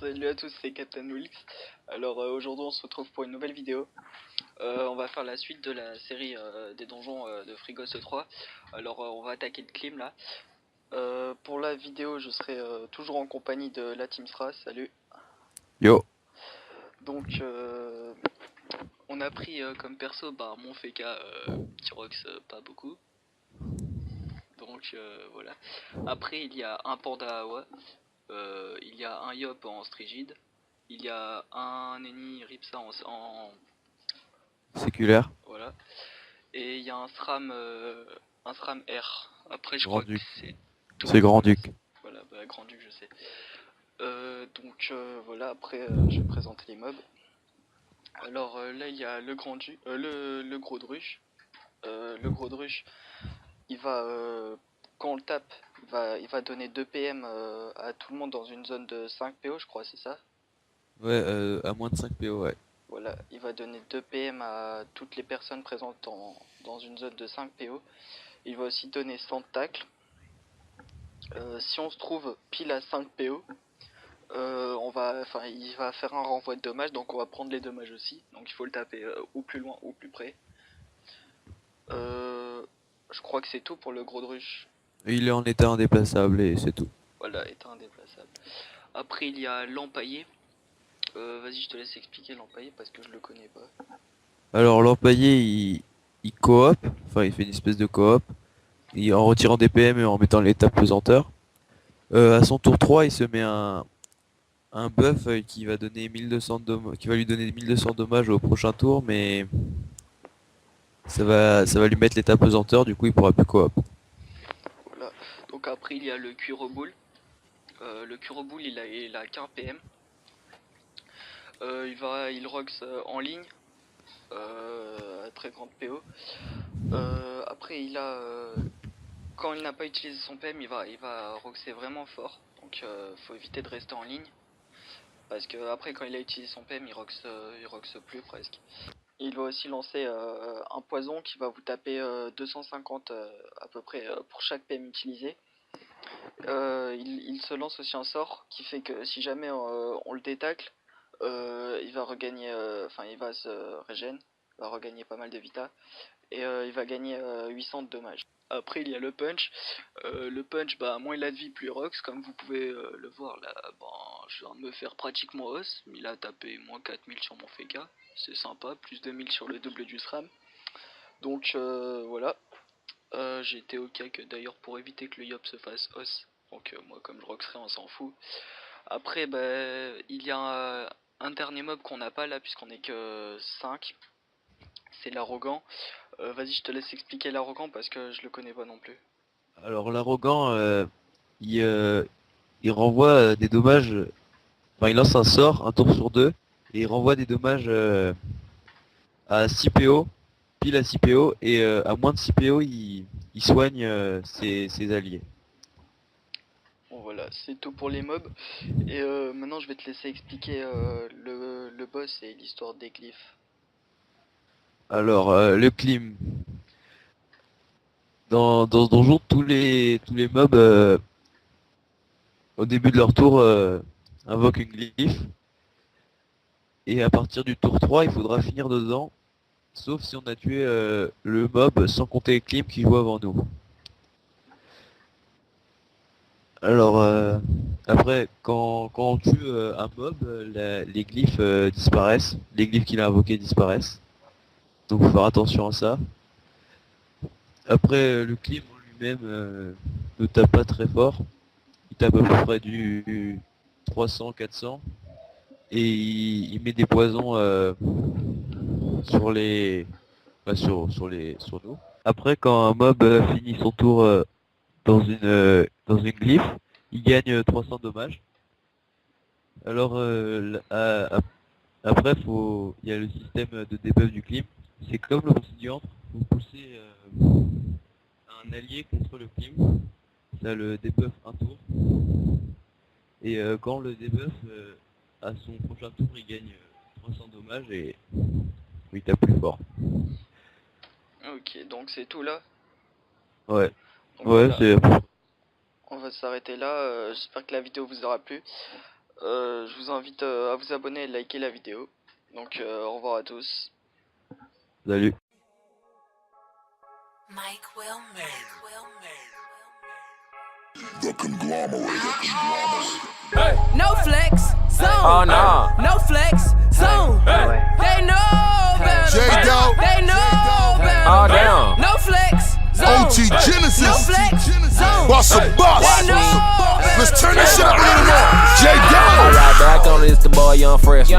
Salut à tous, c'est Captain Wilks. Alors aujourd'hui on se retrouve pour une nouvelle vidéo. On va faire la suite de la série des donjons de Frigos 3. Alors on va attaquer le clim là. Pour la vidéo je serai toujours en compagnie de la Team Sra, salut. Yo. Donc on a pris comme perso mon Feka qui rox pas beaucoup. Donc voilà. Après il y a un Panda Awa, il y a un Yop en Strigide. Il y a un Eni Ripsa en Séculaire. voilà. Et il y a un SRAM R. Après, je crois que Grand-Duc. c'est tout. C'est Voilà, Grand-Duc. voilà, Grand-Duc, je sais. Donc voilà, après, je vais présenter les mobs. Alors là, il y a le Grand-Duc, le Gros Druche. Le Gros Druche, il va, quand on le tape, il va donner 2 PM à tout le monde dans une zone de 5 PO, je crois, c'est ça? Ouais, à moins de 5 PO, ouais. Voilà, il va donner 2 PM à toutes les personnes présentes dans une zone de 5 PO. Il va aussi donner 100 tacles. Si on se trouve pile à 5 PO, il va faire un renvoi de dommages, donc on va prendre les dommages aussi. Donc il faut le taper ou plus loin ou plus près. Je crois que c'est tout pour le gros druche. Et il est en état indéplaçable et c'est tout. Voilà, état indéplaçable. Après il y a l'empaillé. Vas-y, je te laisse expliquer l'empaillé parce que je le connais pas. Alors l'empaillé, il coop, enfin il fait une espèce de coop, en retirant des PM et en mettant l'état pesanteur. À son tour 3, il se met un buff qui va donner 1200 qui va lui donner 1200 dommages au prochain tour, mais ça va lui mettre l'état pesanteur, du coup il pourra plus coop. Voilà. Donc après il y a le cuiroboule. Le cuiroboule il a qu'un PM. Il rox en ligne. À très grande PO. Après, quand il n'a pas utilisé son PM, il va roxer vraiment fort. Donc, faut éviter de rester en ligne. Parce que après, quand il a utilisé son PM, il roxe plus presque. Il va aussi lancer un poison qui va vous taper 250 à peu près pour chaque PM utilisé. Il se lance aussi un sort qui fait que si jamais on le détacle, il va regagner, il va se régène, il va regagner pas mal de vita et il va gagner 800 de dommages. Après il y a le punch. Le punch, moins il a de vie, plus il rox. Comme vous pouvez le voir là, je viens de me faire pratiquement os. Il a tapé moins 4000 sur mon Feka. C'est sympa, plus 2000 sur le double du SRAM. Donc voilà. J'ai été au cac d'ailleurs pour éviter que le Yop se fasse os. Donc moi comme je roxerai on s'en fout. Après il y a un dernier mob qu'on n'a pas là puisqu'on est que 5. C'est l'arrogant. Vas-y, je te laisse expliquer l'arrogant parce que je le connais pas non plus. Alors l'arrogant, il, euh, il renvoie des dommages, enfin il lance un sort, un tour sur deux, et il renvoie des dommages à 6 PO, pile à 6 PO, et à moins de 6 PO, il soigne ses alliés. Bon voilà, c'est tout pour les mobs. Et maintenant je vais te laisser expliquer le boss et l'histoire des glyphes. Alors, le clim. Dans ce donjon, tous les mobs, au début de leur tour, invoquent une glyphe, et à partir du tour 3, il faudra finir dedans, sauf si on a tué le mob sans compter les clims qui jouent avant nous. Alors, après, quand on tue un mob, les glyphes disparaissent, les glyphes qu'il a invoqués disparaissent. Donc, faut faire attention à ça. Après, le clim en lui-même ne tape pas très fort. Il tape à peu près du 300-400. Et il met des poisons sur les, sur nous. Après, quand un mob finit son tour dans une glyphe, il gagne 300 dommages. Alors, après, il y a le système de debuff du clim. C'est comme l'obsidian. Vous poussez un allié contre le clim. Ça le debuff un tour. Et quand le debuff, à son prochain tour, il gagne 300 dommages et il tape plus fort. Ok, donc c'est tout là. Ouais, Donc ouais, voilà, c'est. on va s'arrêter là. J'espère que la vidéo vous aura plu. Je vous invite à vous abonner et liker la vidéo. Donc au revoir à tous. Salut. Mike Wilmer. The conglomerate. Hey. No flex zone. Oh no. No flex zone. Hey. They know better. J-Dope. They know better. Oh damn. No flex zone. OT Genesis. No flex zone. Boss a boss. They know better. Let's turn this shit up a little more. I J-Dope. ride back on it, it's the boy Young Fresh.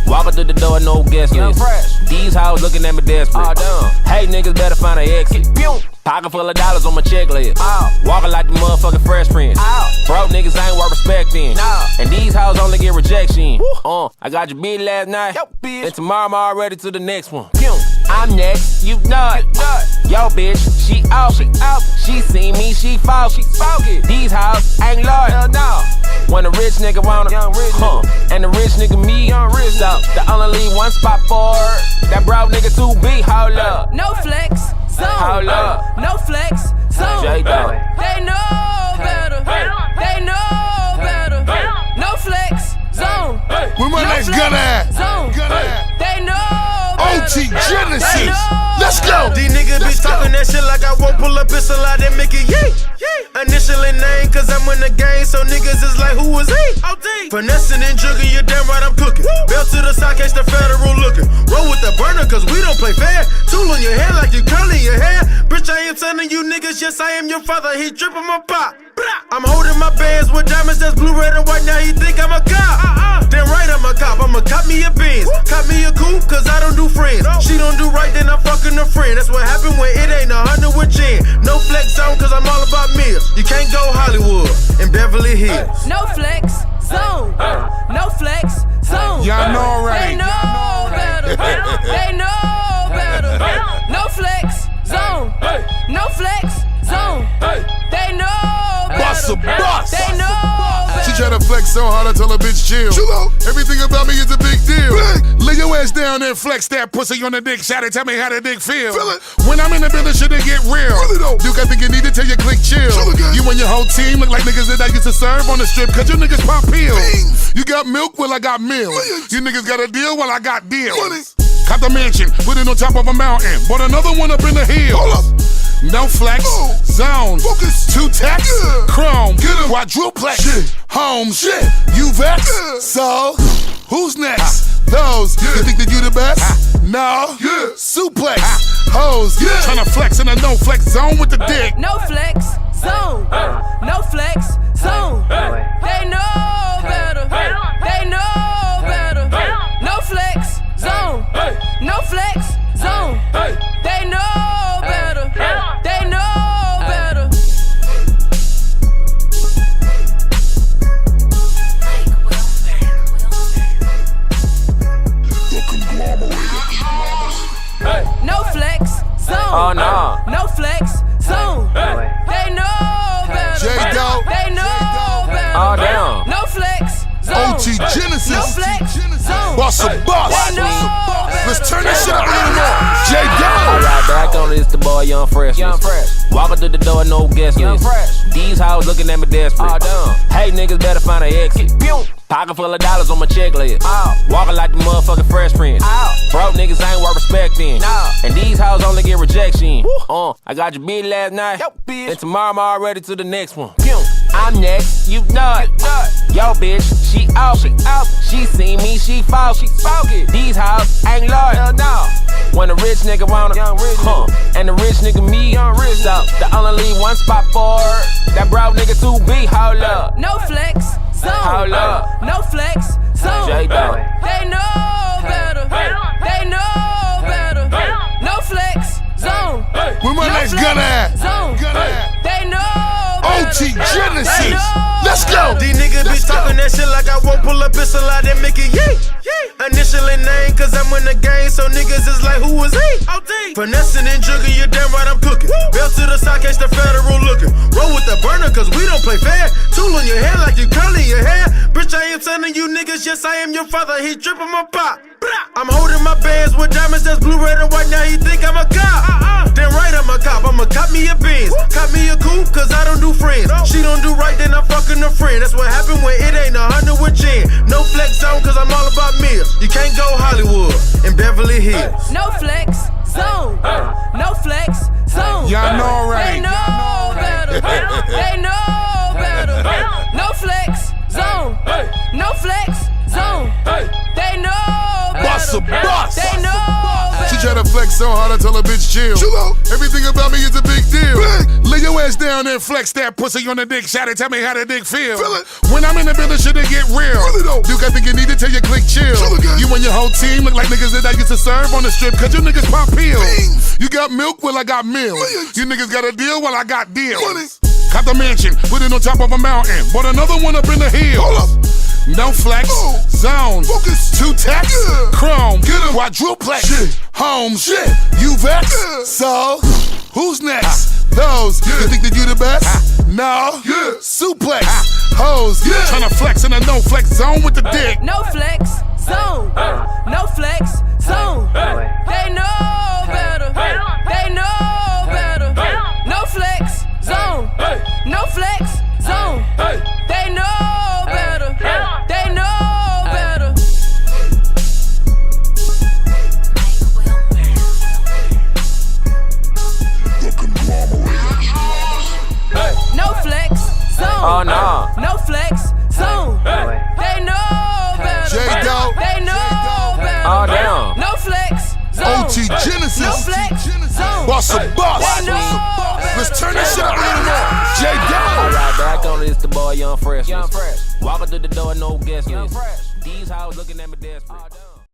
Walking through the door, no guest list. These hoes looking at me desperate. Oh damn. Hey niggas better find an exit. Pocket full of dollars on my checklist. Walking like the motherfucking Fresh Prince. Broke niggas ain't worth respecting. And these hoes only get rejection. I got your beat last night. And tomorrow I'm already to the next one. I'm next, you know it. Yo bitch, she out. She see me, she fall. These hoes ain't loyal. When a rich nigga want it, and the rich nigga me, so the only leave one spot for her. That broke nigga too big, hold up. No flex zone. Hold up. No flex zone. J-Dope. They know better. They know better. No flex zone. Where my next gun at? Zone. They know better. OT Genesis. Let's go. These niggas be talking that shit like I won't pull a pistol out and make it yay. Initially name, cause I'm in the game, so niggas is like, who is he? Finessing and jugging, you damn right I'm cooking. Belt to the side, catch the federal looking. Roll with the burner, cause we don't play fair. Tool in your hair like you curling your hair. Bitch, I am telling you niggas, yes, I am your father. He dripping my pop. I'm holding my bands with diamonds that's blue, red, and white. Now he think I'm a cop. Damn right I'm a cop. I'ma cop me a Benz. Cop me a coupe, cause I don't do friends. She don't do right, then I'm fucking a friend. That's what happened when it ain't 100 with Jen. No flex zone, cause I'm all about meals. You can't go Hollywood in Beverly Hills. No flex zone. No flex zone. Y'all know already. They know better. They know better. No flex zone. No flex zone. They know better. Boss a boss. They know better. She try to flex so hard I tell her bitch chill. Everything about me is a big deal. Lay your ass down and flex that pussy on the dick. Shout it, tell me how the dick feel. When I'm in the building, shit it get real. Duke, I think you need to tell your click chill. You and your whole team look like niggas that I used to serve on the strip, cause you niggas pop pills. You got milk, well I got milk. You niggas got a deal, well I got deals. Caught the mansion, put it on top of a mountain. Bought another one up in the hills. No flex, zone, focus, 2 tax, chrome, quadruplex, homes, you vex, so who's next? Those, you think that you the best? No, suplex, hoes, tryna flex in a no flex zone with the dick. No flex zone. No flex zone. They know better. They know better. No flex zone. No flex zone. They know better. They know better. The conglomerate. No flex zone. Oh no. No flex zone. They know better. J-Dope. They know better. Oh damn. No flex zone. OT Genesis. No flex zone. Boss a boss. They know better. Let's turn this shit up a little more. I J-Dope. ride back on it, it's the boy Young Fresh. Walking through the door, no guest list. These hoes looking at me desperate. Hey niggas better find an exit. Pocket full of dollars on my checklist. Walking like the motherfucking Fresh Prince. Broke niggas ain't worth respecting. And these hoes only get rejection. I got your beat last night. And tomorrow I'm already to the next one. I'm next, you know it. Yo bitch, she out. She see me, she fall. These hoes ain't loyal. When a rich nigga want it, and the rich nigga me, so the only leave one spot for her. That broke nigga too big, hold up. No flex zone. Hold up. No flex zone. J-Dope. They know better. They know better. No flex zone. Where my next gun at? Zone. They know better. OT Genesis. Let's go. These niggas be talking that shit like I won't pull a pistol out and make it yay. Initially name, cause I'm in the game, so niggas is like, who is he? Finessing and jugging, you damn right I'm cooking. Belt to the side, catch the federal looking. Roll with the burner, cause we don't play fair. Tool in your hair like you curling your hair. Bitch, I am telling you niggas, yes, I am your father. He dripping my pop. I'm holding my bands with diamonds that's blue, red, and white. Now he think I'm a cop. Then right, I'm a cop. I'ma cop me a Benz. Cop me a coupe, cause I don't do friends. She don't do right, then I'm fucking a friend. That's what happened when it ain't 100 with Jen. No flex zone, cause I'm all about meals. You can't go Hollywood and Beverly Hills. No flex zone. No flex zone. Y'all know right. They know better. They know better. No flex zone. No flex zone. They know better. Bust a bust. They know better. She try to flex so hard, I tell her bitch chill. Everything about me is a big deal. Lay your ass down and flex that pussy on the dick. Shout it, tell me how the dick feel. When I'm in the building, shit it get real. Duke, I think you need to tell your click chill. You and your whole team look like niggas that I used to serve on the strip, cause you niggas pop pills. You got milk, well I got milk. You niggas got a deal, well I got deals. Got the mansion, put it on top of a mountain. Bought another one up in the hills. No flex, zone, two tax, chrome, quadruplex, homes, you vex, so who's next? Those, you think that you the best? No, suplex, hoes, tryna flex in a no flex zone with the dick. No flex zone. No flex zone. They know better. They know better. No flex zone. No flex zone. They know better. They know better. No flex zone. Oh no. No flex zone. They know better. J-Dog. They know better. Oh damn. No flex zone. OT Genesis. No flex zone. Bust a bust. They know better. Let's turn this shit up a little more. I J-Dog. ride back on it, it's the boy Young Fresh. Walking through the door, no guest list. These hoes looking at me desperate.